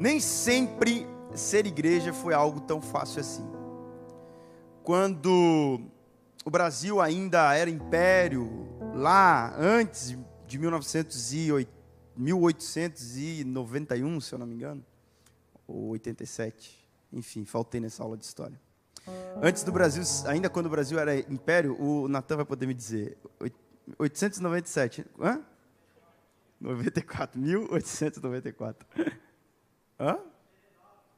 Nem sempre ser igreja foi algo tão fácil assim. Quando o Brasil ainda era império, lá antes de 1891, se eu não me engano, ou 87, enfim, faltei nessa aula de história. Antes do Brasil, ainda quando o Brasil era império, o Natan vai poder me dizer, 897, 94, 1894. Hã?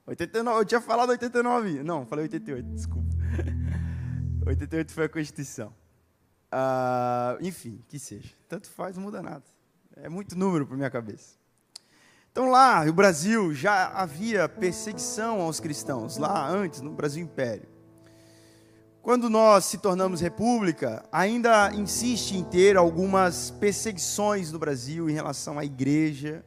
89, eu tinha falado 89. Não, falei 88, desculpa. 88 foi a Constituição. Enfim, que seja. Tanto faz, não muda nada. É muito número para minha cabeça. Então lá, no Brasil, já havia perseguição aos cristãos. Lá antes, no Brasil Império. Quando nós se tornamos república, ainda insiste em ter algumas perseguições no Brasil em relação à igreja.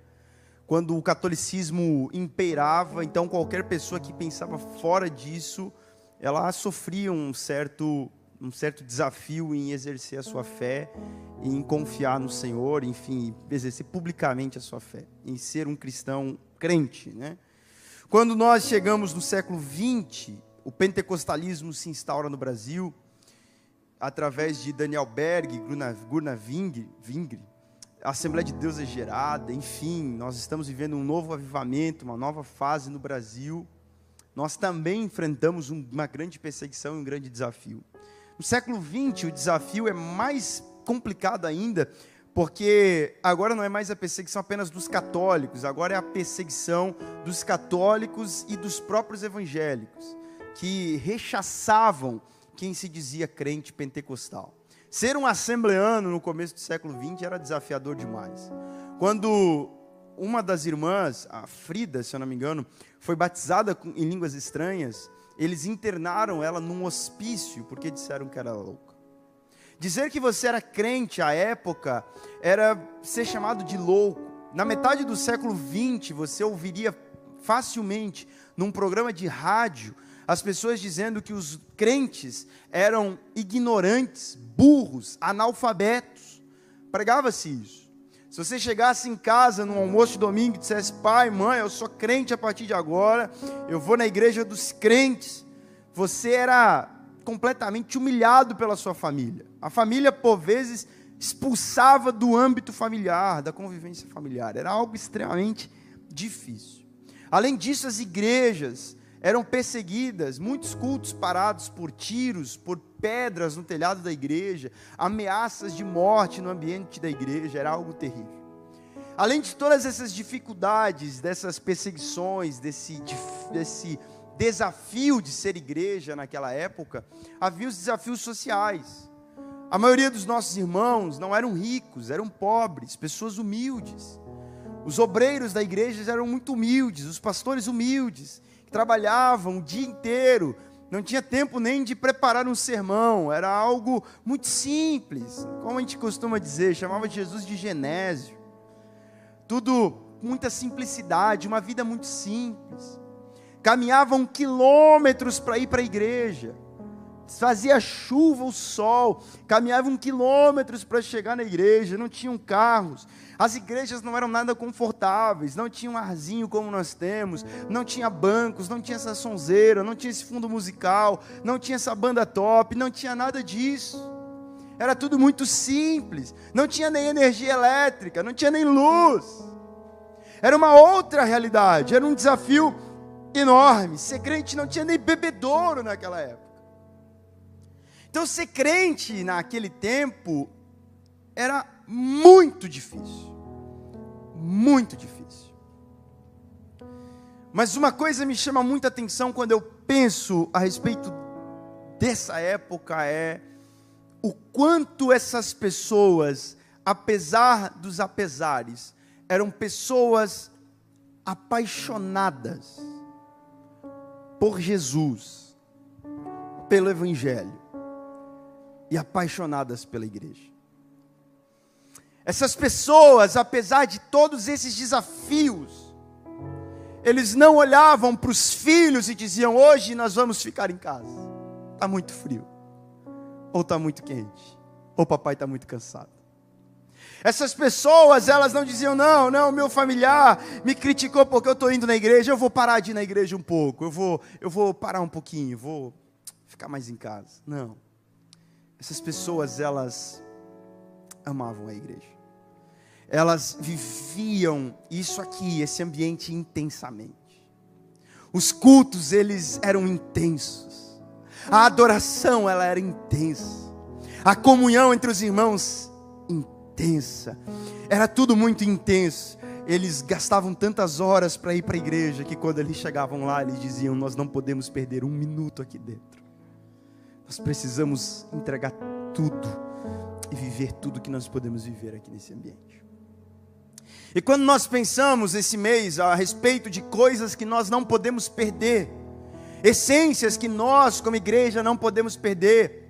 Quando o catolicismo imperava, então qualquer pessoa que pensava fora disso, ela sofria um certo desafio em exercer a sua fé, em confiar no Senhor, enfim, exercer publicamente a sua fé, em ser um cristão crente, né? Quando nós chegamos no século XX, o pentecostalismo se instaura no Brasil, através de Daniel Berg, Gunnar Wingre, a Assembleia de Deus é gerada, enfim, nós estamos vivendo um novo avivamento, uma nova fase no Brasil. Nós também enfrentamos uma grande perseguição e um grande desafio. No século XX, o desafio é mais complicado ainda, porque agora não é mais a perseguição apenas dos católicos, agora é a perseguição dos católicos e dos próprios evangélicos, que rechaçavam quem se dizia crente pentecostal. Ser um assembleano no começo do século XX era desafiador demais. Quando uma das irmãs, a Frida, se eu não me engano, foi batizada em línguas estranhas, eles internaram ela num hospício, porque disseram que era louca. Dizer que você era crente à época era ser chamado de louco. Na metade do século XX, você ouviria facilmente, num programa de rádio, as pessoas dizendo que os crentes eram ignorantes, burros, analfabetos. Pregava-se isso. Se você chegasse em casa no almoço de domingo e dissesse: pai, mãe, eu sou crente a partir de agora, eu vou na igreja dos crentes, você era completamente humilhado pela sua família. A família, por vezes, expulsava do âmbito familiar, da convivência familiar. Era algo extremamente difícil. Além disso, as igrejas eram perseguidas, muitos cultos parados por tiros, por pedras no telhado da igreja, ameaças de morte no ambiente da igreja, era algo terrível. Além de todas essas dificuldades, dessas perseguições, desse desafio de ser igreja naquela época, havia os desafios sociais. A maioria dos nossos irmãos não eram ricos, eram pobres, pessoas humildes. Os obreiros da igreja eram muito humildes, os pastores humildes, que trabalhavam o dia inteiro, não tinha tempo nem de preparar um sermão, era algo muito simples, como a gente costuma dizer, chamava Jesus de Genésio, tudo com muita simplicidade, uma vida muito simples, caminhavam quilômetros para ir para a igreja, fazia chuva ou sol, caminhavam quilômetros para chegar na igreja, não tinham carros, as igrejas não eram nada confortáveis, não tinha um arzinho como nós temos, não tinha bancos, não tinha essa sonzeira, não tinha esse fundo musical, não tinha essa banda top, não tinha nada disso, era tudo muito simples, não tinha nem energia elétrica, não tinha nem luz, era uma outra realidade, era um desafio enorme, ser crente não tinha nem bebedouro naquela época. Então, ser crente naquele tempo era muito difícil. Muito difícil. Mas uma coisa me chama muita atenção quando eu penso a respeito dessa época é o quanto essas pessoas, apesar dos apesares, eram pessoas apaixonadas por Jesus, pelo Evangelho. E apaixonadas pela igreja. Essas pessoas, apesar de todos esses desafios, eles não olhavam para os filhos e diziam: hoje nós vamos ficar em casa, está muito frio, ou está muito quente, ou papai está muito cansado. Essas pessoas, elas não diziam, não, meu familiar me criticou porque eu estou indo na igreja, eu vou parar de ir na igreja um pouco, eu vou parar um pouquinho, vou ficar mais em casa. Não. Essas pessoas, elas amavam a igreja. Elas viviam isso aqui, esse ambiente intensamente. Os cultos, eles eram intensos. A adoração, ela era intensa. A comunhão entre os irmãos, intensa. Era tudo muito intenso. Eles gastavam tantas horas para ir para a igreja, que quando eles chegavam lá, eles diziam, nós não podemos perder um minuto aqui dentro. Nós precisamos entregar tudo e viver tudo que nós podemos viver aqui nesse ambiente. E quando nós pensamos esse mês a respeito de coisas que nós não podemos perder, essências que nós como igreja não podemos perder,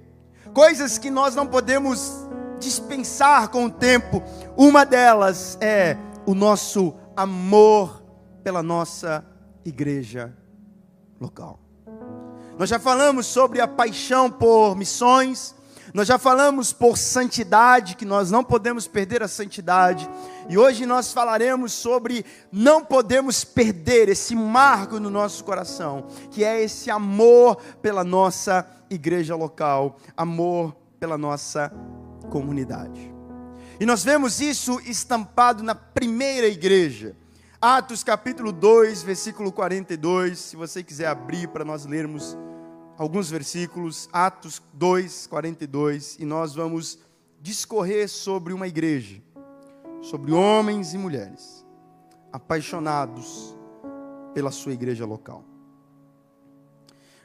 coisas que nós não podemos dispensar com o tempo, uma delas é o nosso amor pela nossa igreja local. Nós já falamos sobre a paixão por missões, nós já falamos por santidade, que nós não podemos perder a santidade. E hoje nós falaremos sobre não podemos perder esse marco no nosso coração, que é esse amor pela nossa igreja local, amor pela nossa comunidade. E nós vemos isso estampado na primeira igreja. Atos capítulo 2, versículo 42, se você quiser abrir para nós lermos alguns versículos, Atos 2, 42, e nós vamos discorrer sobre uma igreja, sobre homens e mulheres, apaixonados pela sua igreja local.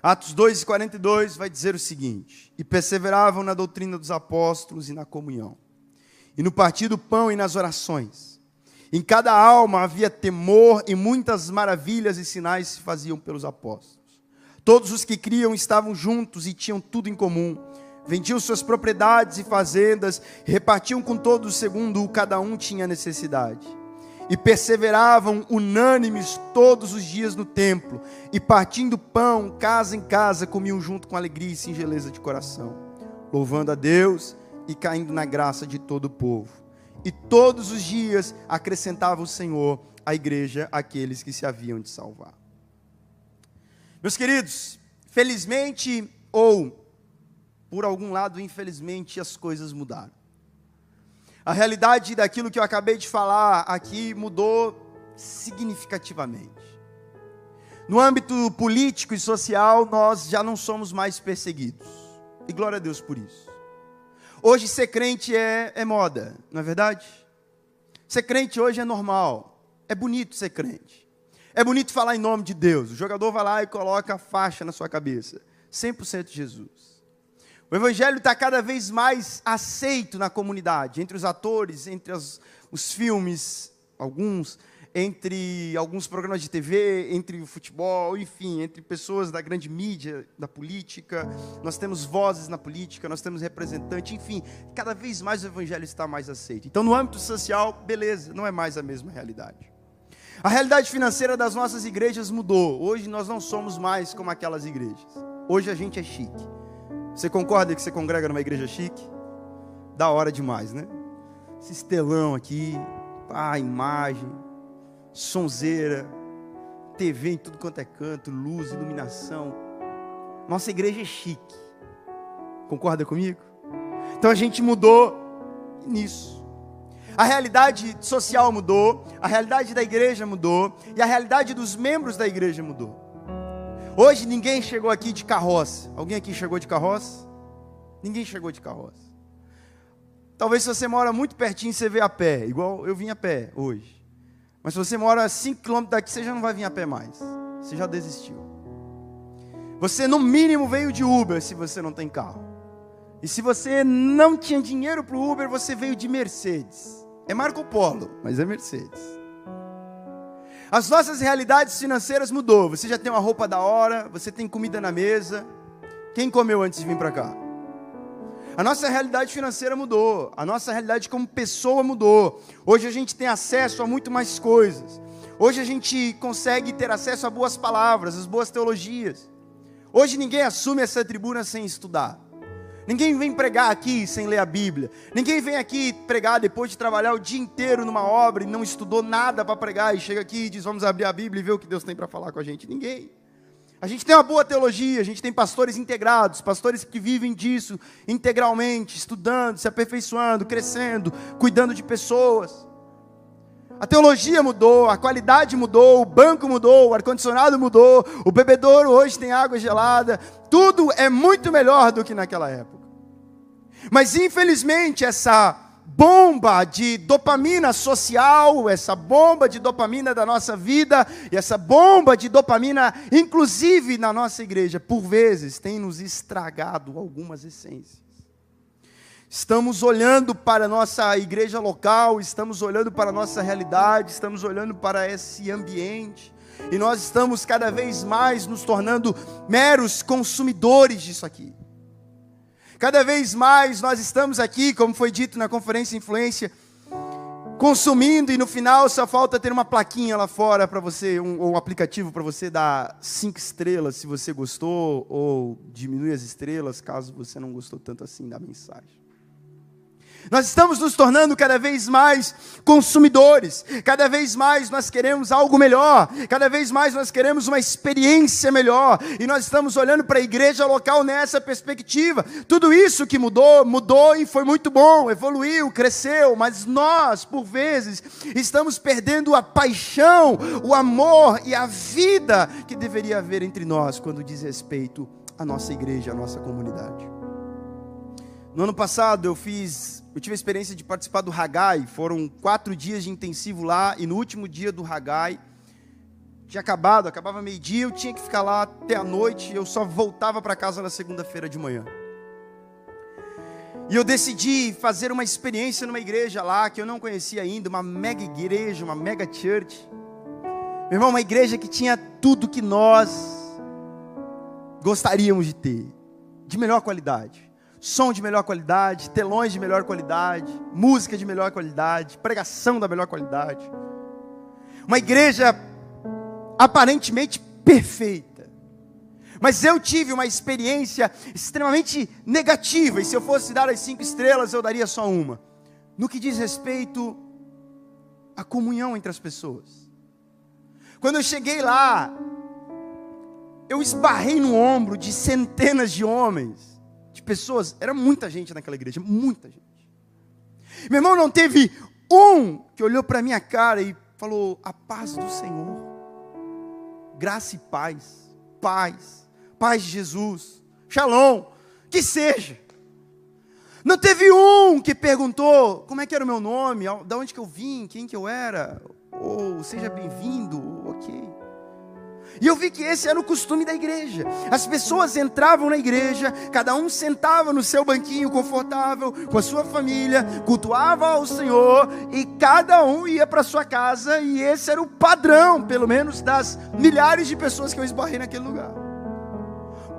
Atos 2, 42 vai dizer o seguinte: e perseveravam na doutrina dos apóstolos e na comunhão, e no partir do pão e nas orações. Em cada alma havia temor, e muitas maravilhas e sinais se faziam pelos apóstolos. Todos os que criam estavam juntos e tinham tudo em comum. Vendiam suas propriedades e fazendas, repartiam com todos segundo cada um tinha necessidade. E perseveravam unânimes todos os dias no templo, e partindo pão, casa em casa, comiam junto com alegria e singeleza de coração, louvando a Deus e caindo na graça de todo o povo. E todos os dias acrescentava o Senhor à igreja aqueles que se haviam de salvar. Meus queridos, felizmente ou por algum lado, infelizmente, as coisas mudaram. A realidade daquilo que eu acabei de falar aqui mudou significativamente. No âmbito político e social, nós já não somos mais perseguidos. E glória a Deus por isso. Hoje ser crente é moda, não é verdade? Ser crente hoje é normal. É bonito ser crente. É bonito falar em nome de Deus. O jogador vai lá e coloca a faixa na sua cabeça. 100% Jesus. O evangelho está cada vez mais aceito na comunidade, entre os atores, entre os filmes, entre alguns programas de TV, entre o futebol, enfim, entre pessoas da grande mídia, da política. Nós temos vozes na política, nós temos representantes, enfim, cada vez mais o evangelho está mais aceito. Então, no âmbito social, beleza, não é mais a mesma realidade. A realidade financeira das nossas igrejas mudou. Hoje nós não somos mais como aquelas igrejas. Hoje a gente é chique. Você concorda que você congrega numa igreja chique? Da hora demais, né? Esse estelão aqui, imagem, sonzeira, TV em tudo quanto é canto, luz, iluminação. Nossa igreja é chique. Concorda comigo? Então a gente mudou nisso. A realidade social mudou, a realidade da igreja mudou, e a realidade dos membros da igreja mudou. Hoje ninguém chegou aqui de carroça. Alguém aqui chegou de carroça? Ninguém chegou de carroça. Talvez se você mora muito pertinho, você vê a pé, igual eu vim a pé hoje. Mas se você mora a 5 km daqui, você já não vai vir a pé mais. Você já desistiu. Você no mínimo veio de Uber, se você não tem carro. E se você não tinha dinheiro para o Uber, você veio de Mercedes. É Marco Polo, mas é Mercedes. As nossas realidades financeiras mudou. Você já tem uma roupa da hora, você tem comida na mesa. Quem comeu antes de vir para cá? A nossa realidade financeira mudou. A nossa realidade como pessoa mudou. Hoje a gente tem acesso a muito mais coisas. Hoje a gente consegue ter acesso a boas palavras, as boas teologias. Hoje ninguém assume essa tribuna sem estudar. Ninguém vem pregar aqui sem ler a Bíblia. Ninguém vem aqui pregar depois de trabalhar o dia inteiro numa obra e não estudou nada para pregar e chega aqui e diz, vamos abrir a Bíblia e ver o que Deus tem para falar com a gente. Ninguém. A gente tem uma boa teologia, a gente tem pastores integrados, pastores que vivem disso integralmente, estudando, se aperfeiçoando, crescendo, cuidando de pessoas. A teologia mudou, a qualidade mudou, o banco mudou, o ar-condicionado mudou, o bebedouro hoje tem água gelada, tudo é muito melhor do que naquela época. Mas infelizmente essa bomba de dopamina social, essa bomba de dopamina da nossa vida, e essa bomba de dopamina, inclusive na nossa igreja, por vezes tem nos estragado algumas essências. Estamos olhando para a nossa igreja local, estamos olhando para a nossa realidade, estamos olhando para esse ambiente, e nós estamos cada vez mais nos tornando meros consumidores disso aqui. Cada vez mais nós estamos aqui, como foi dito na conferência Influência, consumindo, e no final só falta ter uma plaquinha lá fora para você, um aplicativo para você dar 5 estrelas se você gostou, ou diminuir as estrelas caso você não gostou tanto assim da mensagem. Nós estamos nos tornando cada vez mais consumidores, cada vez mais nós queremos algo melhor, cada vez mais nós queremos uma experiência melhor, e nós estamos olhando para a igreja local nessa perspectiva. Tudo isso que mudou e foi muito bom, evoluiu, cresceu, mas nós, por vezes, estamos perdendo a paixão, o amor e a vida que deveria haver entre nós quando diz respeito à nossa igreja, à nossa comunidade. No ano passado eu tive a experiência de participar do Haggai. Foram 4 dias de intensivo lá, e no último dia do Haggai, acabava meio-dia, eu tinha que ficar lá até a noite, eu só voltava para casa na segunda-feira de manhã. E eu decidi fazer uma experiência numa igreja lá, que eu não conhecia ainda, uma mega igreja, uma mega church. Meu irmão, uma igreja que tinha tudo que nós gostaríamos de ter, de melhor qualidade. Som de melhor qualidade, telões de melhor qualidade, música de melhor qualidade, pregação da melhor qualidade. Uma igreja aparentemente perfeita. Mas eu tive uma experiência extremamente negativa, e se eu fosse dar as 5 estrelas, eu daria só uma. No que diz respeito à comunhão entre as pessoas. Quando eu cheguei lá, eu esbarrei no ombro de centenas de homens, de pessoas. Era muita gente naquela igreja, muita gente. Meu irmão, não teve um que olhou para a minha cara e falou, a paz do Senhor, graça e paz, paz de Jesus, shalom, que seja. Não teve um que perguntou, como é que era o meu nome, de onde que eu vim, quem que eu era, ou seja bem-vindo, ok. E eu vi que esse era o costume da igreja. As pessoas entravam na igreja, cada um sentava no seu banquinho confortável, com a sua família, cultuava ao Senhor, e cada um ia para sua casa, e esse era o padrão, pelo menos das milhares de pessoas que eu esbarrei naquele lugar.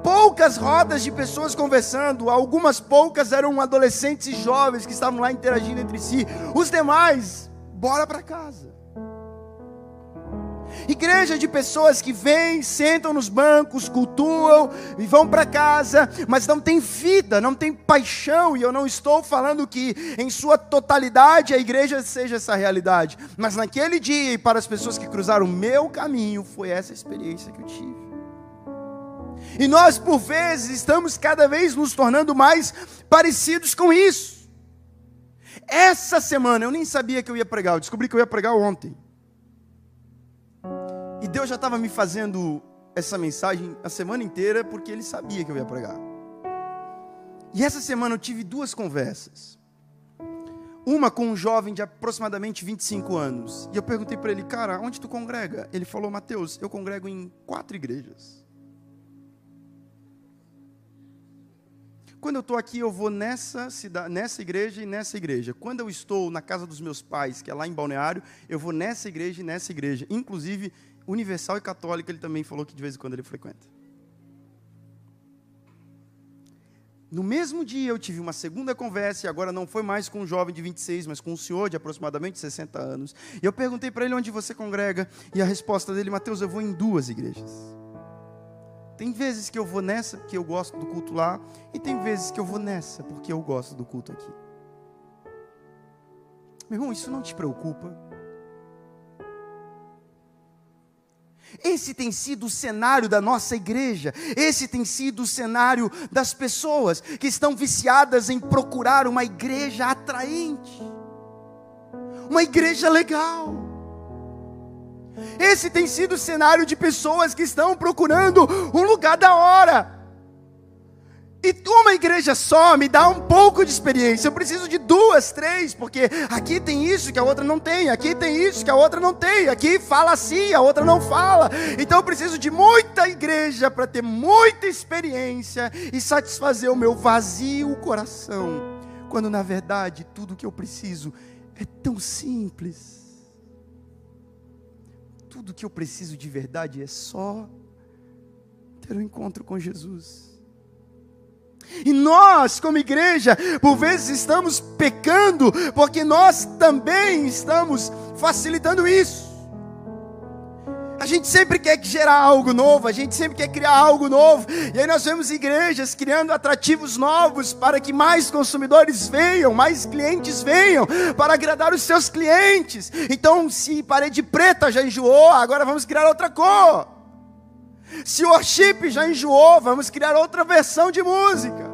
Poucas rodas de pessoas conversando, algumas poucas eram adolescentes e jovens que estavam lá interagindo entre si, os demais, bora para casa. Igreja de pessoas que vêm, sentam nos bancos, cultuam e vão para casa, mas não tem vida, não tem paixão. E eu não estou falando que em sua totalidade a igreja seja essa realidade, mas naquele dia, e para as pessoas que cruzaram o meu caminho, foi essa experiência que eu tive. E nós, por vezes, estamos cada vez nos tornando mais parecidos com isso. Essa semana, eu nem sabia que eu ia pregar, eu descobri que eu ia pregar ontem. E Deus já estava me fazendo essa mensagem a semana inteira, porque Ele sabia que eu ia pregar. E essa semana eu tive 2 conversas. Uma com um jovem de aproximadamente 25 anos. E eu perguntei para ele, cara, onde tu congrega? Ele falou, Mateus, eu congrego em 4 igrejas. Quando eu estou aqui, eu vou nessa igreja e nessa igreja. Quando eu estou na casa dos meus pais, que é lá em Balneário, eu vou nessa igreja e nessa igreja. Inclusive, Universal e Católica, ele também falou que de vez em quando ele frequenta. No mesmo dia eu tive uma segunda conversa, e agora não foi mais com um jovem de 26, mas com um senhor de aproximadamente 60 anos. E eu perguntei para ele onde você congrega, e a resposta dele, Mateus, eu vou em 2 igrejas. Tem vezes que eu vou nessa porque eu gosto do culto lá, e tem vezes que eu vou nessa porque eu gosto do culto aqui. Meu irmão, isso não te preocupa? Esse tem sido o cenário da nossa igreja. Esse tem sido o cenário das pessoas que estão viciadas em procurar uma igreja atraente, uma igreja legal. Esse tem sido o cenário de pessoas que estão procurando um lugar da hora. E uma igreja só me dá um pouco de experiência. Eu preciso de 2, 3, porque aqui tem isso que a outra não tem, aqui tem isso que a outra não tem, aqui fala assim, a outra não fala. Então eu preciso de muita igreja para ter muita experiência e satisfazer o meu vazio coração, quando na verdade tudo que eu preciso é tão simples. Tudo que eu preciso de verdade é só ter um encontro com Jesus. E nós, como igreja, por vezes estamos pecando, porque nós também estamos facilitando isso. A gente sempre quer gerar algo novo, a gente sempre quer criar algo novo, e aí nós vemos igrejas criando atrativos novos, para que mais consumidores venham, mais clientes venham, para agradar os seus clientes. Então, se parede preta já enjoou, agora vamos criar outra cor. Se o worship já enjoou, vamos criar outra versão de música.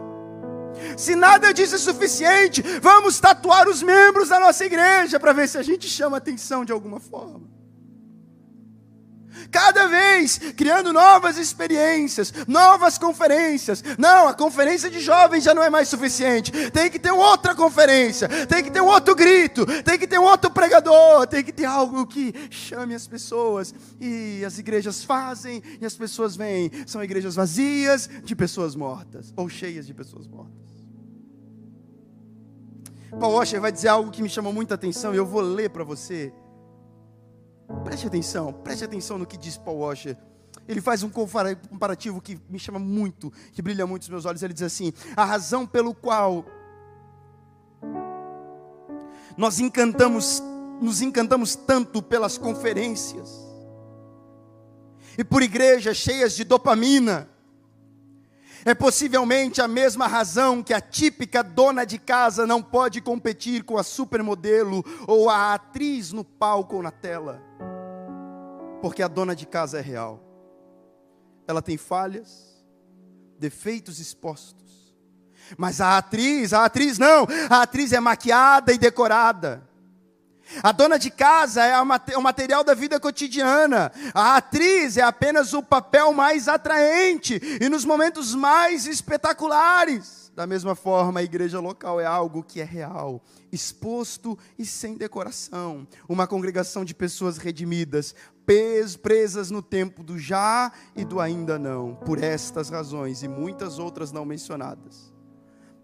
Se nada disso é suficiente, vamos tatuar os membros da nossa igreja, para ver se a gente chama atenção de alguma forma. Cada vez criando novas experiências, novas conferências. Não, a conferência de jovens já não é mais suficiente. Tem que ter outra conferência, tem que ter um outro grito, tem que ter um outro pregador, tem que ter algo que chame as pessoas. E as igrejas fazem e as pessoas vêm. São igrejas vazias de pessoas mortas, ou cheias de pessoas mortas. Paul Washer vai dizer algo que me chamou muita atenção, e eu vou ler para você. Preste atenção no que diz Paul Washer. Ele faz um comparativo que me chama muito, que brilha muito os meus olhos. Ele diz assim: a razão pelo qual nos encantamos tanto pelas conferências e por igrejas cheias de dopamina é possivelmente a mesma razão que a típica dona de casa não pode competir com a supermodelo ou a atriz no palco ou na tela. Porque a dona de casa é real. Ela tem falhas, defeitos expostos. Mas a atriz não. A atriz é maquiada e decorada. A dona de casa é o material da vida cotidiana. A atriz é apenas o papel mais atraente e nos momentos mais espetaculares. Da mesma forma, a igreja local é algo que é real, exposto e sem decoração. Uma congregação de pessoas redimidas, presas no tempo do já e do ainda não. Por estas razões e muitas outras não mencionadas,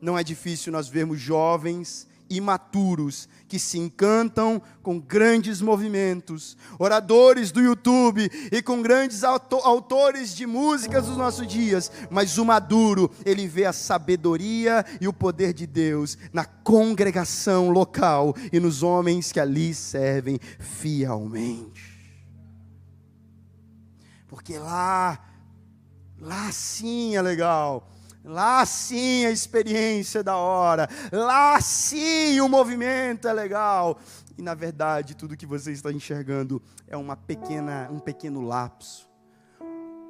não é difícil nós vermos jovens imaturos que se encantam com grandes movimentos, oradores do YouTube e com grandes autores de músicas dos nossos dias, mas o maduro, ele vê a sabedoria e o poder de Deus na congregação local e nos homens que ali servem fielmente. Porque lá sim é legal. Lá sim a experiência é da hora. Lá sim o movimento é legal. E na verdade tudo que você está enxergando é um pequeno lapso.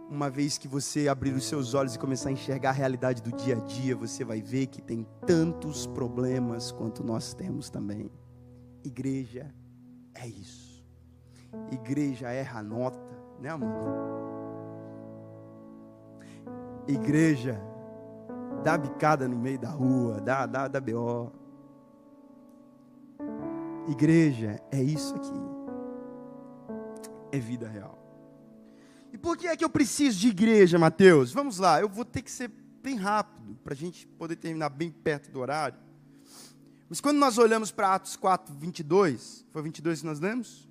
Uma vez que você abrir os seus olhos e começar a enxergar a realidade do dia a dia, você vai ver que tem tantos problemas quanto nós temos também. Igreja é isso. Igreja erra a nota, né, amor? Igreja dá bicada no meio da rua, dá BO. Igreja é isso aqui. É vida real. E por que é que eu preciso de igreja, Mateus? Vamos lá, eu vou ter que ser bem rápido, para a gente poder terminar bem perto do horário. Mas quando nós olhamos para Atos 4, 22, foi 22 que nós lemos?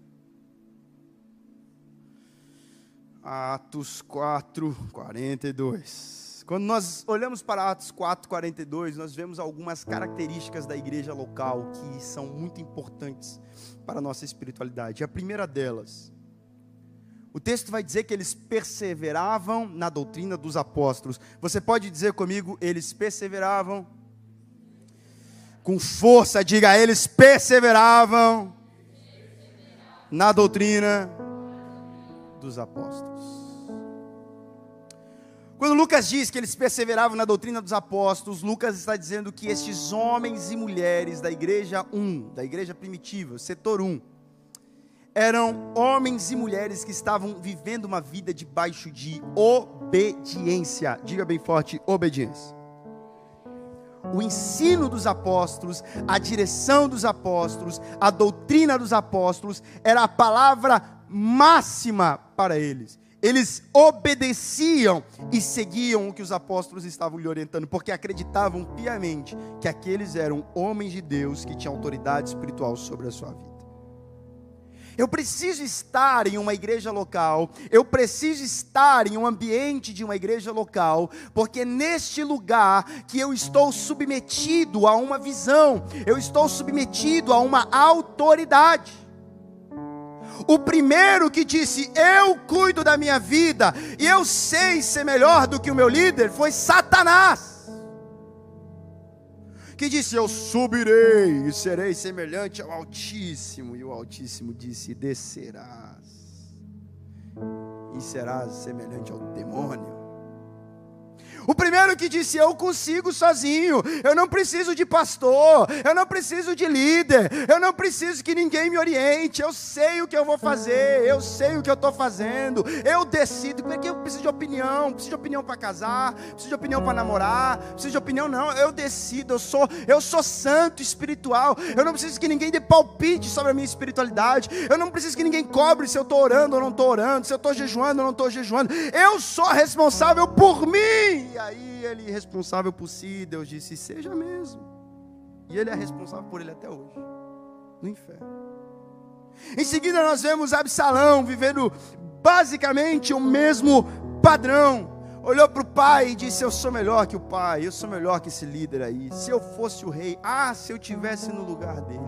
Atos 4, 42. Quando nós olhamos para Atos 4, 42, nós vemos algumas características da igreja local que são muito importantes para a nossa espiritualidade. A primeira delas, O texto vai dizer que eles perseveravam na doutrina dos apóstolos. Você pode dizer comigo, eles perseveravam? Com força, diga, eles perseveravam na doutrina dos apóstolos. Quando Lucas diz que eles perseveravam na doutrina dos apóstolos, Lucas está dizendo que estes homens e mulheres da igreja 1, da igreja primitiva, setor 1, eram homens e mulheres que estavam vivendo uma vida debaixo de obediência. Diga bem forte, obediência. O ensino dos apóstolos, a direção dos apóstolos, a doutrina dos apóstolos era a palavra máxima para eles. Eles obedeciam e seguiam o que os apóstolos estavam lhe orientando, porque acreditavam piamente que aqueles eram homens de Deus que tinham autoridade espiritual sobre a sua vida. Eu preciso estar em uma igreja local, eu preciso estar em um ambiente de uma igreja local, porque neste lugar que eu estou submetido a uma visão, eu estou submetido a uma autoridade. O primeiro que disse, eu cuido da minha vida, e eu sei ser melhor do que o meu líder, foi Satanás. Que disse, eu subirei e serei semelhante ao Altíssimo. E o Altíssimo disse, descerás e serás semelhante ao demônio. O primeiro que disse, eu consigo sozinho, eu não preciso de pastor, eu não preciso de líder, eu não preciso que ninguém me oriente, eu sei o que eu vou fazer, eu sei o que eu estou fazendo, eu decido, porque eu preciso de opinião para casar, preciso de opinião para namorar, preciso de opinião não, eu decido, eu sou santo espiritual, eu não preciso que ninguém dê palpite sobre a minha espiritualidade, eu não preciso que ninguém cobre se eu estou orando ou não estou orando, se eu estou jejuando ou não estou jejuando, eu sou responsável por mim. E aí ele é responsável por si, Deus disse, seja mesmo. E ele é responsável por ele até hoje, no inferno. Em seguida nós vemos Absalão vivendo basicamente o mesmo padrão. Olhou para o pai e disse, eu sou melhor que o pai, eu sou melhor que esse líder aí. Se eu fosse o rei, se eu tivesse no lugar dele.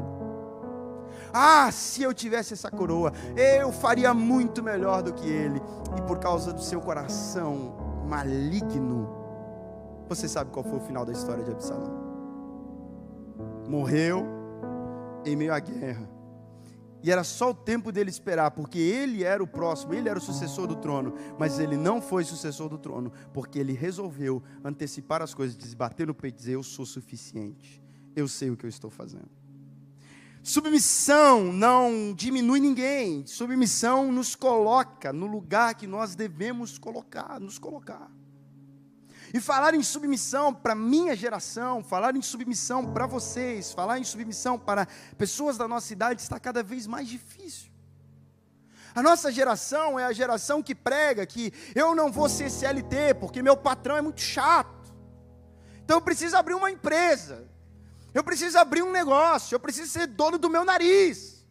Se eu tivesse essa coroa, eu faria muito melhor do que ele. E por causa do seu coração maligno, você sabe qual foi o final da história de Absalão? Morreu em meio à guerra, e era só o tempo dele esperar, porque ele era o próximo, ele era o sucessor do trono, mas ele não foi sucessor do trono, porque ele resolveu antecipar as coisas, bater no peito e dizer, eu sou suficiente, eu sei o que eu estou fazendo. Submissão não diminui ninguém, submissão nos coloca no lugar que nós devemos nos colocar. E falar em submissão para minha geração, falar em submissão para vocês, falar em submissão para pessoas da nossa idade está cada vez mais difícil. A nossa geração é a geração que prega que eu não vou ser CLT porque meu patrão é muito chato. Então eu preciso abrir uma empresa. Eu preciso abrir um negócio, eu preciso ser dono do meu nariz.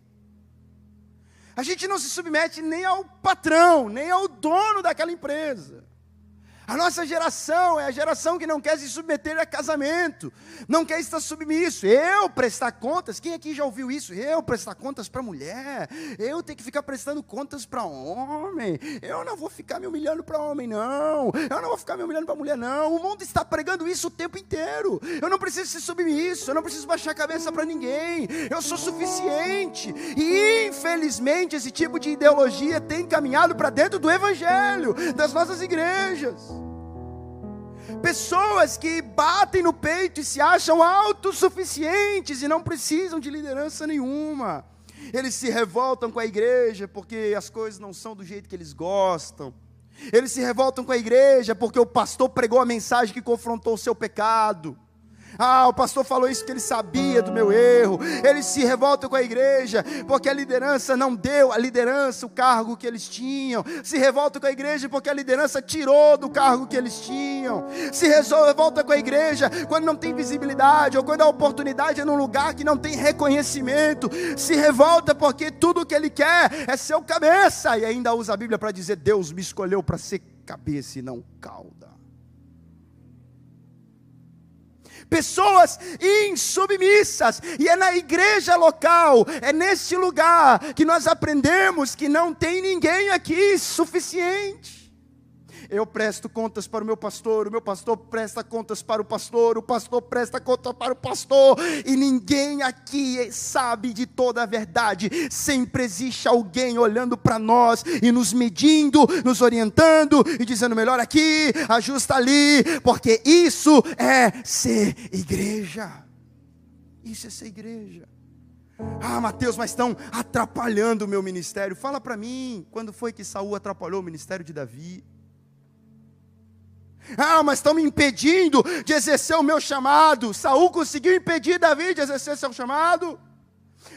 A gente não se submete nem ao patrão, nem ao dono daquela empresa. A nossa geração é a geração que não quer se submeter a casamento, não quer estar submisso. Eu prestar contas, quem aqui já ouviu isso? Eu prestar contas para mulher, eu ter que ficar prestando contas para homem, eu não vou ficar me humilhando para homem não, eu não vou ficar me humilhando para mulher não. O mundo está pregando isso o tempo inteiro. Eu não preciso ser submisso, eu não preciso baixar a cabeça para ninguém, eu sou suficiente. E infelizmente esse tipo de ideologia tem caminhado para dentro do evangelho, das nossas igrejas. Pessoas que batem no peito e se acham autossuficientes e não precisam de liderança nenhuma. Eles se revoltam com a igreja porque as coisas não são do jeito que eles gostam. Eles se revoltam com a igreja porque o pastor pregou a mensagem que confrontou o seu pecado. O pastor falou isso porque ele sabia do meu erro. Eles se revoltam com a igreja porque a liderança não deu a liderança o cargo que eles tinham. Se revoltam com a igreja porque a liderança tirou do cargo que eles tinham. Se revolta com a igreja quando não tem visibilidade, ou quando a oportunidade é num lugar que não tem reconhecimento. Se revolta porque tudo que ele quer é ser o cabeça, e ainda usa a Bíblia para dizer, Deus me escolheu para ser cabeça e não cauda. pessoas insubmissas, e é na igreja local, é neste lugar que nós aprendemos que não tem ninguém aqui suficiente. Eu presto contas para o meu pastor presta contas para o pastor presta contas para o pastor, e ninguém aqui sabe de toda a verdade. Sempre existe alguém olhando para nós e nos medindo, nos orientando e dizendo: melhor aqui, ajusta ali, porque isso é ser igreja. Isso é ser igreja. Ah, Mateus, mas estão atrapalhando o meu ministério. Fala para mim, quando foi que Saul atrapalhou o ministério de Davi? Ah, mas estão me impedindo de exercer o meu chamado. Saul conseguiu impedir Davi de exercer seu chamado.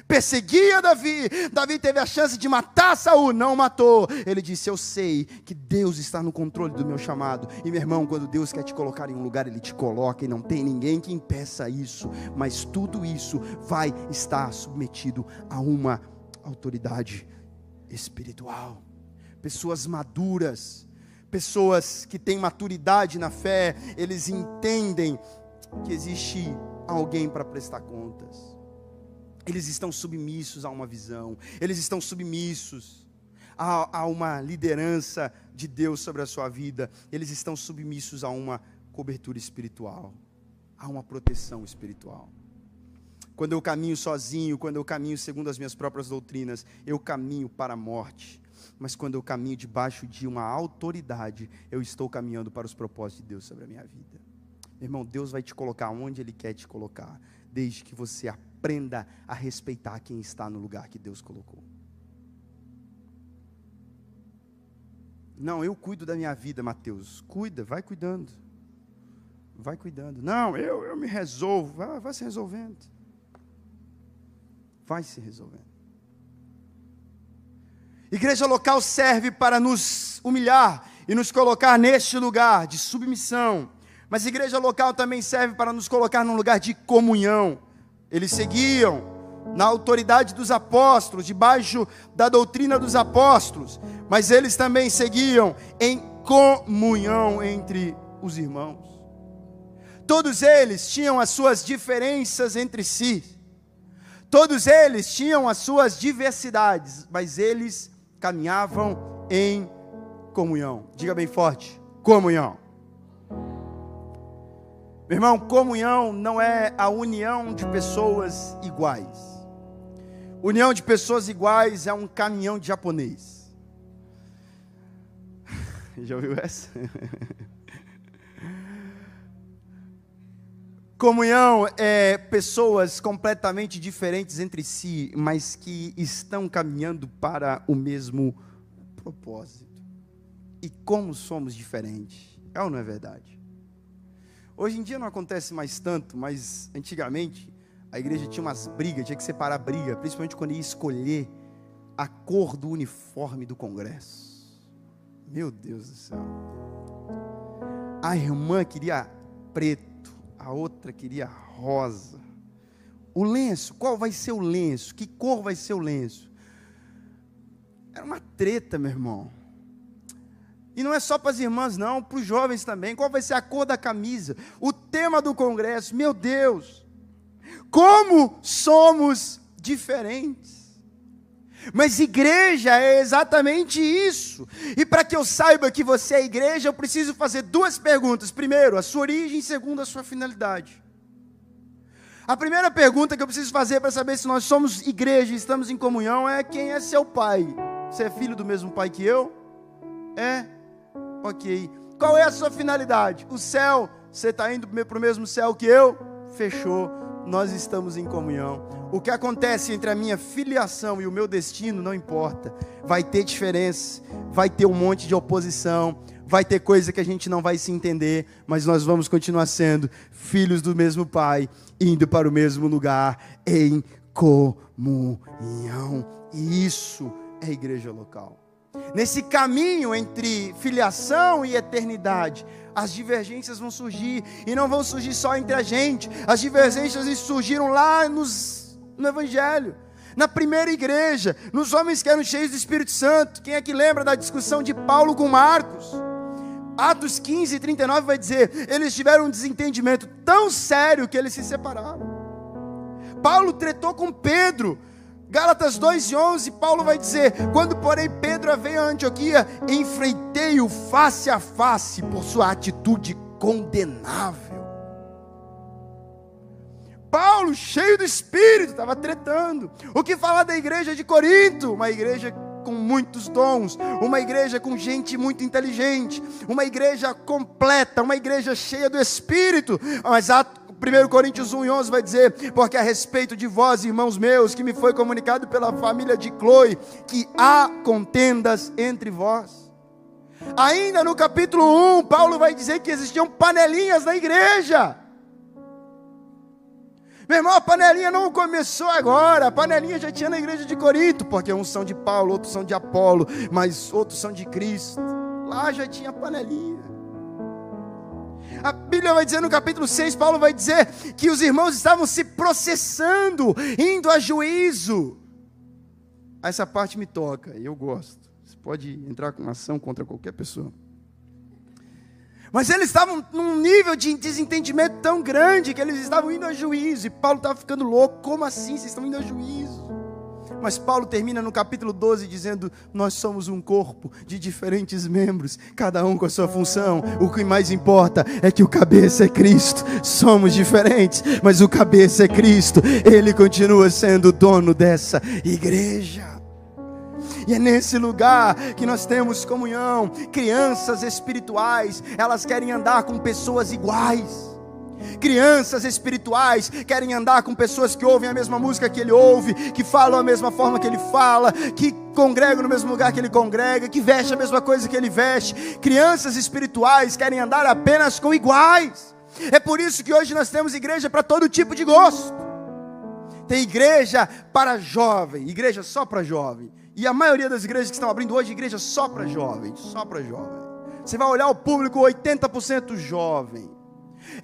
Perseguia Davi. Davi teve a chance de matar Saul, não matou. Ele disse: eu sei que Deus está no controle do meu chamado. E meu irmão, quando Deus quer te colocar em um lugar, Ele te coloca, e não tem ninguém que impeça isso. Mas tudo isso vai estar submetido a uma autoridade espiritual. Pessoas maduras, pessoas que têm maturidade na fé, eles entendem que existe alguém para prestar contas. Eles estão submissos a uma visão, eles estão submissos a uma liderança de Deus sobre a sua vida, eles estão submissos a uma cobertura espiritual, a uma proteção espiritual. Quando eu caminho sozinho, quando eu caminho segundo as minhas próprias doutrinas, eu caminho para a morte. Mas quando eu caminho debaixo de uma autoridade, eu estou caminhando para os propósitos de Deus sobre a minha vida. Meu irmão, Deus vai te colocar onde Ele quer te colocar, desde que você aprenda a respeitar quem está no lugar que Deus colocou. Não, eu cuido da minha vida, Mateus. Cuida, vai cuidando. Vai cuidando. Não, eu me resolvo. Vai se resolvendo. Vai se resolvendo. Igreja local serve para nos humilhar e nos colocar neste lugar de submissão. Mas igreja local também serve para nos colocar num lugar de comunhão. Eles seguiam na autoridade dos apóstolos, debaixo da doutrina dos apóstolos. Mas eles também seguiam em comunhão entre os irmãos. Todos eles tinham as suas diferenças entre si. Todos eles tinham as suas diversidades, mas eles caminhavam em comunhão. Diga bem forte: comunhão. Meu irmão, comunhão não é a união de pessoas iguais. União de pessoas iguais é um caminhão de japonês. Já ouviu essa? Comunhão é pessoas completamente diferentes entre si, mas que estão caminhando para o mesmo propósito. E como somos diferentes, é ou não é verdade? Hoje em dia não acontece mais tanto, mas antigamente a igreja tinha umas brigas, tinha que separar briga, principalmente quando ia escolher a cor do uniforme do congresso. Meu Deus do céu. A irmã queria preto, a outra queria rosa. O lenço, qual vai ser o lenço? Que cor vai ser o lenço? Era uma treta, meu irmão. E não é só para as irmãs não, para os jovens também. Qual vai ser a cor da camisa? O tema do congresso, meu Deus. Como somos diferentes. Mas igreja é exatamente isso. E para que eu saiba que você é igreja, eu preciso fazer duas perguntas. Primeiro, a sua origem. Segundo, a sua finalidade. A primeira pergunta que eu preciso fazer para saber se nós somos igreja e estamos em comunhão é: quem é seu pai? Você é filho do mesmo pai que eu? É? Ok. Qual é a sua finalidade? O céu? Você está indo para o mesmo céu que eu? Fechou. Nós estamos em comunhão. O que acontece entre a minha filiação e o meu destino não importa. Vai ter diferença, vai ter um monte de oposição, vai ter coisa que a gente não vai se entender, mas nós vamos continuar sendo filhos do mesmo Pai, indo para o mesmo lugar, em comunhão. E isso é igreja local. Nesse caminho entre filiação e eternidade, as divergências vão surgir, e não vão surgir só entre a gente. As divergências surgiram lá no Evangelho, na primeira igreja, nos homens que eram cheios do Espírito Santo. Quem é que lembra da discussão de Paulo com Marcos? Atos 15, 39 vai dizer, eles tiveram um desentendimento tão sério que eles se separaram. Paulo tretou com Pedro. Gálatas 2:11, Paulo vai dizer, quando porém Pedro veio a Antioquia, enfrentei-o face a face por sua atitude condenável. Paulo, cheio do Espírito, estava tretando. O que falar da igreja de Corinto? Uma igreja com muitos dons, uma igreja com gente muito inteligente, uma igreja completa, uma igreja cheia do Espírito. Mas 1 Coríntios 1:11 vai dizer, porque a respeito de vós, irmãos meus, que me foi comunicado pela família de Cloe, que há contendas entre vós. Ainda no capítulo 1, Paulo vai dizer que existiam panelinhas na igreja. Meu irmão, a panelinha não começou agora, a panelinha já tinha na igreja de Corinto, porque uns são de Paulo, outros são de Apolo, mas outros são de Cristo. Lá já tinha panelinha. A Bíblia vai dizer no capítulo 6, Paulo vai dizer que os irmãos estavam se processando, indo a juízo. Essa parte me toca, e eu gosto. Você pode entrar com ação contra qualquer pessoa. Mas eles estavam num nível de desentendimento tão grande que eles estavam indo a juízo. E Paulo estava ficando louco. Como assim? Vocês estão indo a juízo? Mas Paulo termina no capítulo 12 dizendo, nós somos um corpo de diferentes membros, cada um com a sua função. O que mais importa é que o cabeça é Cristo. Somos diferentes, mas o cabeça é Cristo. Ele continua sendo o dono dessa igreja. E é nesse lugar que nós temos comunhão. Crianças espirituais, elas querem andar com pessoas iguais. Crianças espirituais querem andar com pessoas que ouvem a mesma música que ele ouve, que falam a mesma forma que ele fala, que congregam no mesmo lugar que ele congrega, que vestem a mesma coisa que ele veste. Crianças espirituais querem andar apenas com iguais. É por isso que hoje nós temos igreja para todo tipo de gosto. Tem igreja para jovem, igreja só para jovem. E a maioria das igrejas que estão abrindo hoje, igreja só para jovens, só para jovem. Você vai olhar o público, 80% jovem.